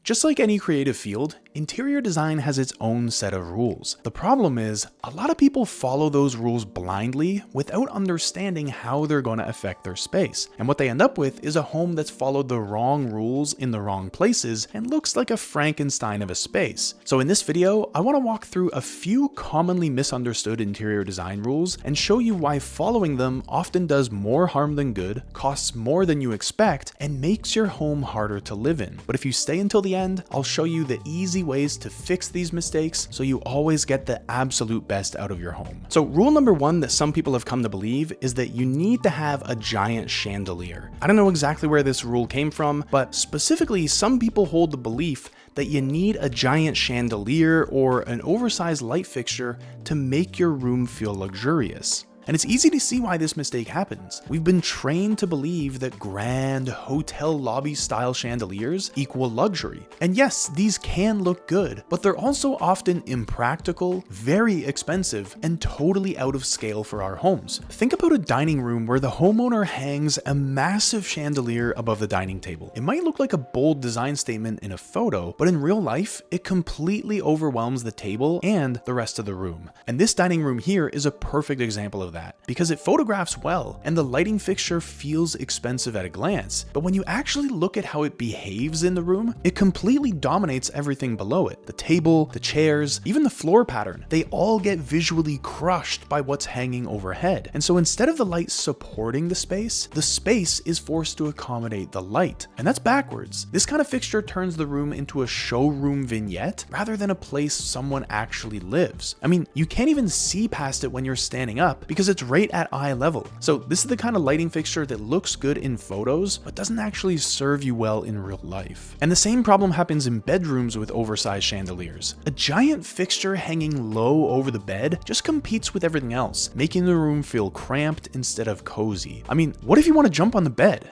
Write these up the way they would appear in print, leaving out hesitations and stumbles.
Just like any creative field, interior design has its own set of rules. The problem is, a lot of people follow those rules blindly without understanding how they're going to affect their space. And what they end up with is a home that's followed the wrong rules in the wrong places and looks like a Frankenstein of a space. So in this video, I want to walk through a few commonly misunderstood interior design rules and show you why following them often does more harm than good, costs more than you expect, and makes your home harder to live in. But if you stay until the end, I'll show you the easy ways to fix these mistakes so you always get the absolute best out of your home. So rule number one that some people have come to believe is that you need to have a giant chandelier. I don't know exactly where this rule came from, but specifically some people hold the belief that you need a giant chandelier or an oversized light fixture to make your room feel luxurious. And it's easy to see why this mistake happens. We've been trained to believe that grand hotel lobby style chandeliers equal luxury. And yes, these can look good, but they're also often impractical, very expensive, and totally out of scale for our homes. Think about a dining room where the homeowner hangs a massive chandelier above the dining table. It might look like a bold design statement in a photo, but in real life, it completely overwhelms the table and the rest of the room. And this dining room here is a perfect example of that, because it photographs well and the lighting fixture feels expensive at a glance, but when you actually look at how it behaves in the room, it completely dominates everything below it. The table, the chairs, even the floor pattern, they all get visually crushed by what's hanging overhead. And so instead of the light supporting the space is forced to accommodate the light. And that's backwards. This kind of fixture turns the room into a showroom vignette rather than a place someone actually lives. I mean, you can't even see past it when you're standing up because it's right at eye level. So this is the kind of lighting fixture that looks good in photos, but doesn't actually serve you well in real life. And the same problem happens in bedrooms with oversized chandeliers. A giant fixture hanging low over the bed just competes with everything else, making the room feel cramped instead of cozy. I mean, what if you want to jump on the bed?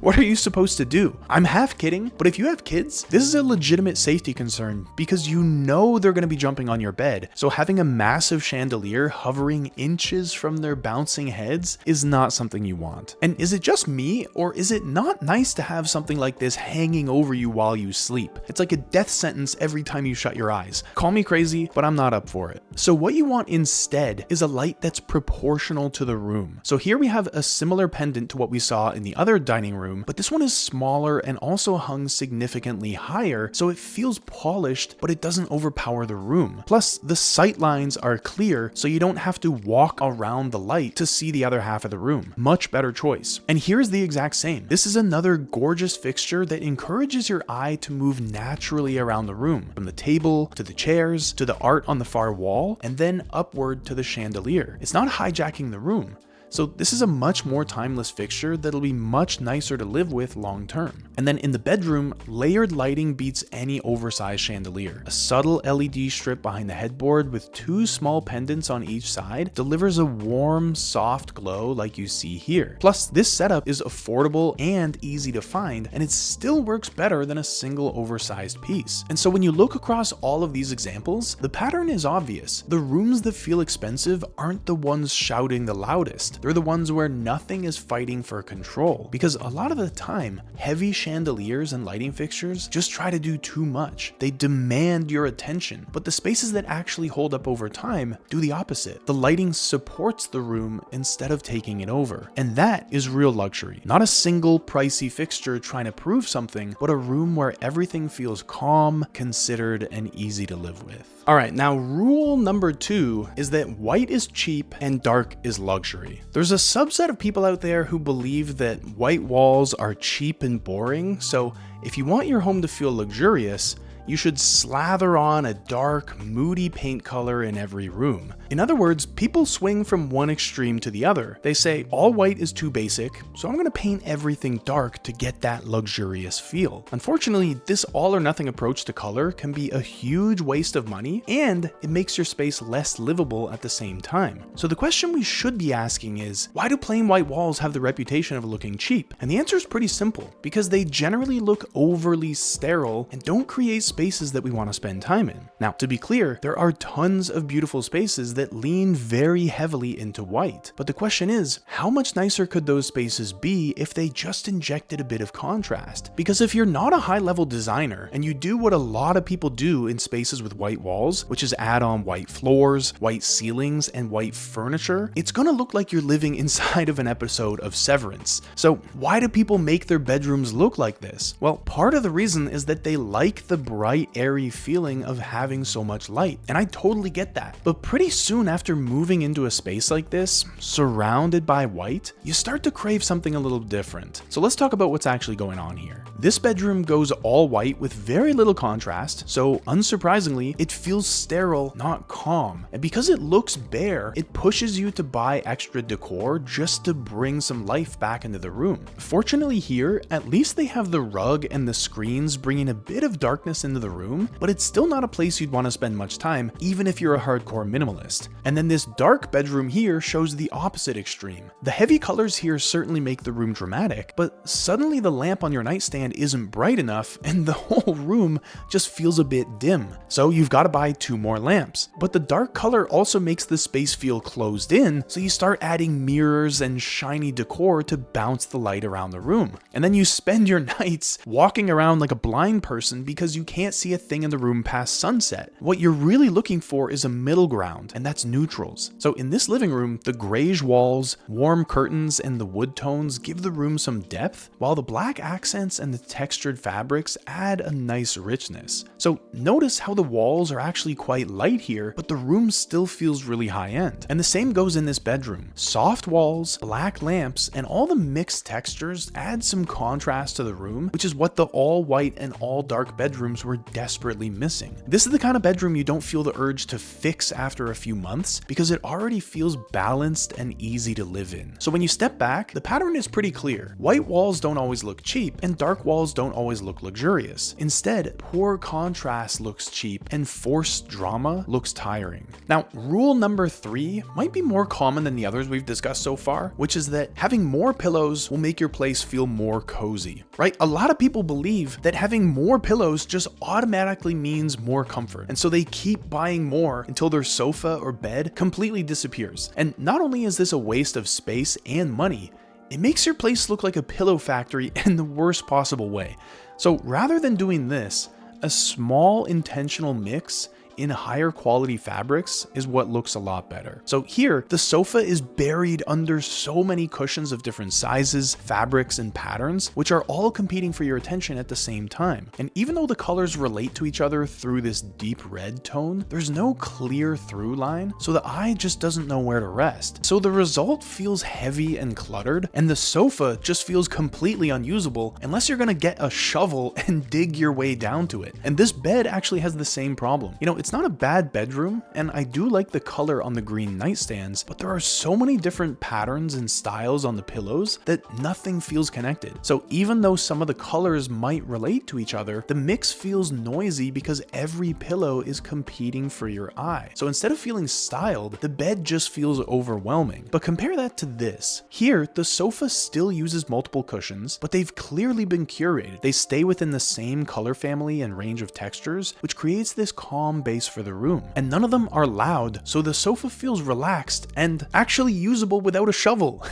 What are you supposed to do? I'm half kidding, but if you have kids, this is a legitimate safety concern because you know they're going to be jumping on your bed. So having a massive chandelier hovering inches from their bouncing heads is not something you want. And is it just me, or is it not nice to have something like this hanging over you while you sleep? It's like a death sentence every time you shut your eyes. Call me crazy, but I'm not up for it. So what you want instead is a light that's proportional to the room. So here we have a similar pendant to what we saw in the other dining room, but this one is smaller and also hung significantly higher, so it feels polished, but it doesn't overpower the room. Plus, the sight lines are clear, so you don't have to walk around the light to see the other half of the room. Much better choice. And here's the exact same. This is another gorgeous fixture that encourages your eye to move naturally around the room, from the table to the chairs to the art on the far wall, and then upward to the chandelier. It's not hijacking the room. So this is a much more timeless fixture that'll be much nicer to live with long term. And then in the bedroom, layered lighting beats any oversized chandelier. A subtle LED strip behind the headboard with two small pendants on each side delivers a warm, soft glow like you see here. Plus, this setup is affordable and easy to find, and it still works better than a single oversized piece. And so when you look across all of these examples, the pattern is obvious. The rooms that feel expensive aren't the ones shouting the loudest. They're the ones where nothing is fighting for control, because a lot of the time, heavy chandeliers and lighting fixtures just try to do too much. They demand your attention, but the spaces that actually hold up over time do the opposite. The lighting supports the room instead of taking it over. And that is real luxury. Not a single pricey fixture trying to prove something, but a room where everything feels calm, considered, and easy to live with. All right, now rule number 2 is that white is cheap and dark is luxury. There's a subset of people out there who believe that white walls are cheap and boring, so if you want your home to feel luxurious, you should slather on a dark, moody paint color in every room. In other words, people swing from one extreme to the other. They say, all white is too basic, so I'm gonna paint everything dark to get that luxurious feel. Unfortunately, this all or nothing approach to color can be a huge waste of money, and it makes your space less livable at the same time. So the question we should be asking is, why do plain white walls have the reputation of looking cheap? And the answer is pretty simple, because they generally look overly sterile and don't create space spaces that we want to spend time in. Now, to be clear, there are tons of beautiful spaces that lean very heavily into white. But the question is, how much nicer could those spaces be if they just injected a bit of contrast? Because if you're not a high-level designer and you do what a lot of people do in spaces with white walls, which is add on white floors, white ceilings, and white furniture, it's gonna look like you're living inside of an episode of Severance. So why do people make their bedrooms look like this? Well, part of the reason is that they like the bright, airy feeling of having so much light, and I totally get that. But pretty soon after moving into a space like this, surrounded by white, you start to crave something a little different. So let's talk about what's actually going on here. This bedroom goes all white with very little contrast, so unsurprisingly, it feels sterile, not calm. And because it looks bare, it pushes you to buy extra decor just to bring some life back into the room. Fortunately here, at least they have the rug and the screens bringing a bit of darkness into the room, but it's still not a place you'd want to spend much time, even if you're a hardcore minimalist. And then this dark bedroom here shows the opposite extreme. The heavy colors here certainly make the room dramatic, but suddenly the lamp on your nightstand isn't bright enough and the whole room just feels a bit dim. So you've got to buy 2 more lamps. But the dark color also makes the space feel closed in, so you start adding mirrors and shiny decor to bounce the light around the room. And then you spend your nights walking around like a blind person because you can't see a thing in the room past sunset. What you're really looking for is a middle ground, and that's neutrals. So in this living room, the grayish walls, warm curtains, and the wood tones give the room some depth, while the black accents and the textured fabrics add a nice richness. So notice how the walls are actually quite light here, but the room still feels really high-end. And the same goes in this bedroom. Soft walls, black lamps, and all the mixed textures add some contrast to the room, which is what the all-white and all-dark bedrooms were desperately missing. This is the kind of bedroom you don't feel the urge to fix after a few months because it already feels balanced and easy to live in. So when you step back, the pattern is pretty clear. White walls don't always look cheap, and dark walls don't always look luxurious. Instead, poor contrast looks cheap, and forced drama looks tiring. Now, rule number 3 might be more common than the others we've discussed so far, which is that having more pillows will make your place feel more cozy, right? A lot of people believe that having more pillows just automatically means more comfort, and so they keep buying more until their sofa or bed completely disappears. And not only is this a waste of space and money, it makes your place look like a pillow factory in the worst possible way. So rather than doing this, a small intentional mix in higher quality fabrics is what looks a lot better. So here, the sofa is buried under so many cushions of different sizes, fabrics, and patterns, which are all competing for your attention at the same time. And even though the colors relate to each other through this deep red tone, there's no clear through line, so the eye just doesn't know where to rest. So the result feels heavy and cluttered, and the sofa just feels completely unusable unless you're gonna get a shovel and dig your way down to it. And this bed actually has the same problem. You know, it's not a bad bedroom, and I do like the color on the green nightstands, but there are so many different patterns and styles on the pillows that nothing feels connected. So even though some of the colors might relate to each other, the mix feels noisy because every pillow is competing for your eye. So instead of feeling styled, the bed just feels overwhelming. But compare that to this. Here, the sofa still uses multiple cushions, but they've clearly been curated. They stay within the same color family and range of textures, which creates this calm base for the room. And none of them are loud, so the sofa feels relaxed and actually usable without a shovel.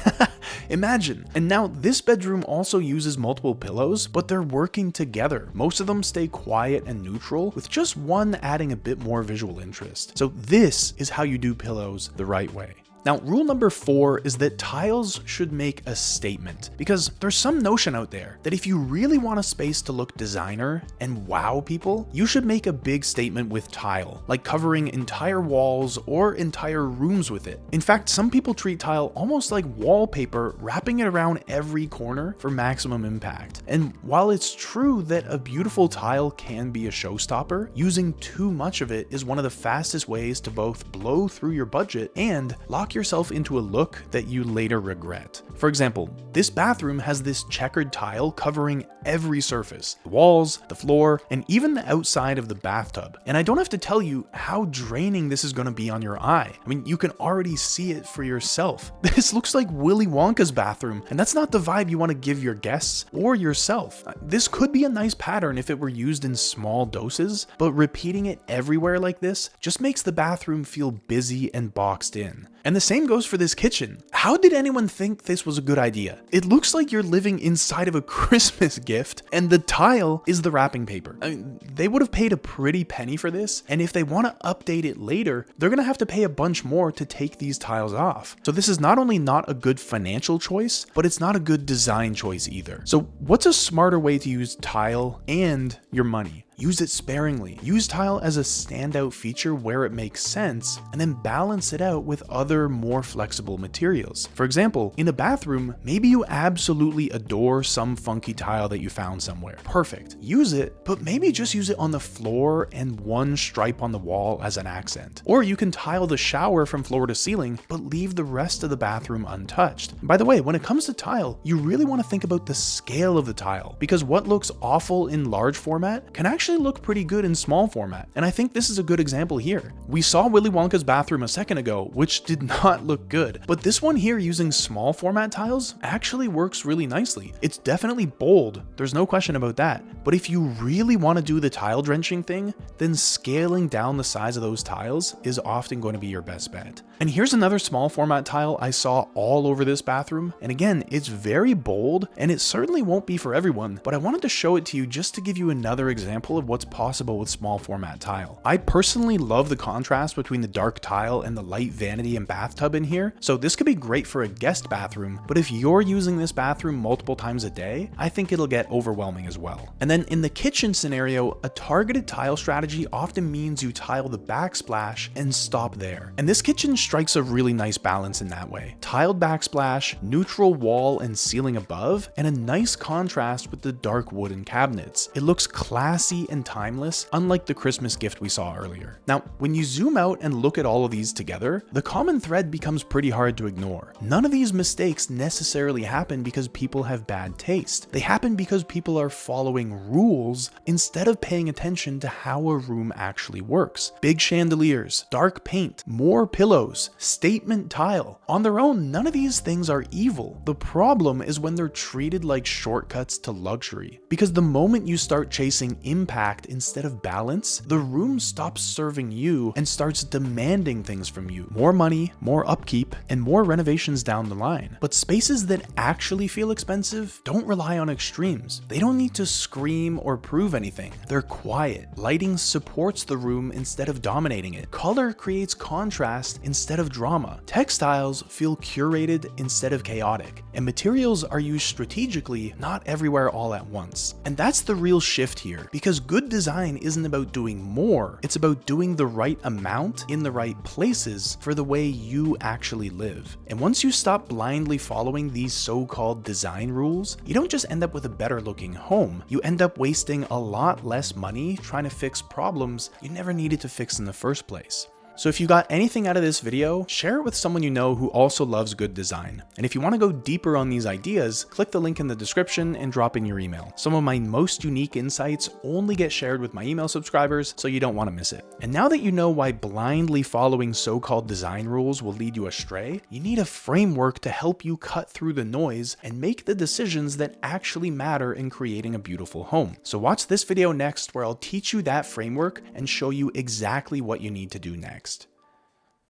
Imagine. And now this bedroom also uses multiple pillows, but they're working together. Most of them stay quiet and neutral, with just one adding a bit more visual interest. So this is how you do pillows the right way. Now, rule number 4 is that tiles should make a statement, because there's some notion out there that if you really want a space to look designer and wow people, you should make a big statement with tile, like covering entire walls or entire rooms with it. In fact, some people treat tile almost like wallpaper, wrapping it around every corner for maximum impact. And while it's true that a beautiful tile can be a showstopper, using too much of it is one of the fastest ways to both blow through your budget and lock yourself into a look that you later regret. For example, this bathroom has this checkered tile covering every surface, the walls, the floor, and even the outside of the bathtub. And I don't have to tell you how draining this is going to be on your eye. I mean, you can already see it for yourself. This looks like Willy Wonka's bathroom, and that's not the vibe you want to give your guests or yourself. This could be a nice pattern if it were used in small doses, but repeating it everywhere like this just makes the bathroom feel busy and boxed in. And the same goes for this kitchen. How did anyone think this was a good idea? It looks like you're living inside of a Christmas gift, and the tile is the wrapping paper. I mean, they would have paid a pretty penny for this, and if they want to update it later, they're going to have to pay a bunch more to take these tiles off. So this is not only not a good financial choice, but it's not a good design choice either. So what's a smarter way to use tile and your money? Use it sparingly. Use tile as a standout feature where it makes sense, and then balance it out with other more flexible materials. For example, in a bathroom, maybe you absolutely adore some funky tile that you found somewhere. Perfect. Use it, but maybe just use it on the floor and one stripe on the wall as an accent. Or you can tile the shower from floor to ceiling, but leave the rest of the bathroom untouched. By the way, when it comes to tile, you really want to think about the scale of the tile, because what looks awful in large format can actually look pretty good in small format, and I think this is a good example here. We saw Willy Wonka's bathroom a second ago, which did not look good, but this one here using small format tiles actually works really nicely. It's definitely bold, there's no question about that, but if you really want to do the tile drenching thing, then scaling down the size of those tiles is often going to be your best bet. And here's another small format tile I saw all over this bathroom, and again, it's very bold, and it certainly won't be for everyone, but I wanted to show it to you just to give you another example of what's possible with small format tile. I personally love the contrast between the dark tile and the light vanity and bathtub in here, so this could be great for a guest bathroom, but if you're using this bathroom multiple times a day, I think it'll get overwhelming as well. And then in the kitchen scenario, a targeted tile strategy often means you tile the backsplash and stop there. And this kitchen strikes a really nice balance in that way. Tiled backsplash, neutral wall and ceiling above, and a nice contrast with the dark wooden cabinets. It looks classy and timeless, unlike the Christmas gift we saw earlier. Now, when you zoom out and look at all of these together, the common thread becomes pretty hard to ignore. None of these mistakes necessarily happen because people have bad taste. They happen because people are following rules instead of paying attention to how a room actually works. Big chandeliers, dark paint, more pillows, statement tile. On their own, none of these things are evil. The problem is when they're treated like shortcuts to luxury. Because the moment you start chasing impact instead of balance, the room stops serving you and starts demanding things from you. More money, more upkeep, and more renovations down the line. But spaces that actually feel expensive don't rely on extremes. They don't need to scream or prove anything. They're quiet. Lighting supports the room instead of dominating it. Color creates contrast instead of drama. Textiles feel curated instead of chaotic. And materials are used strategically, not everywhere all at once. And that's the real shift here, because good design isn't about doing more, it's about doing the right amount in the right places for the way you actually live. And once you stop blindly following these so-called design rules, you don't just end up with a better looking home, you end up wasting a lot less money trying to fix problems you never needed to fix in the first place. So if you got anything out of this video, share it with someone you know who also loves good design. And if you want to go deeper on these ideas, click the link in the description and drop in your email. Some of my most unique insights only get shared with my email subscribers, so you don't want to miss it. And now that you know why blindly following so-called design rules will lead you astray, you need a framework to help you cut through the noise and make the decisions that actually matter in creating a beautiful home. So watch this video next where I'll teach you that framework and show you exactly what you need to do next.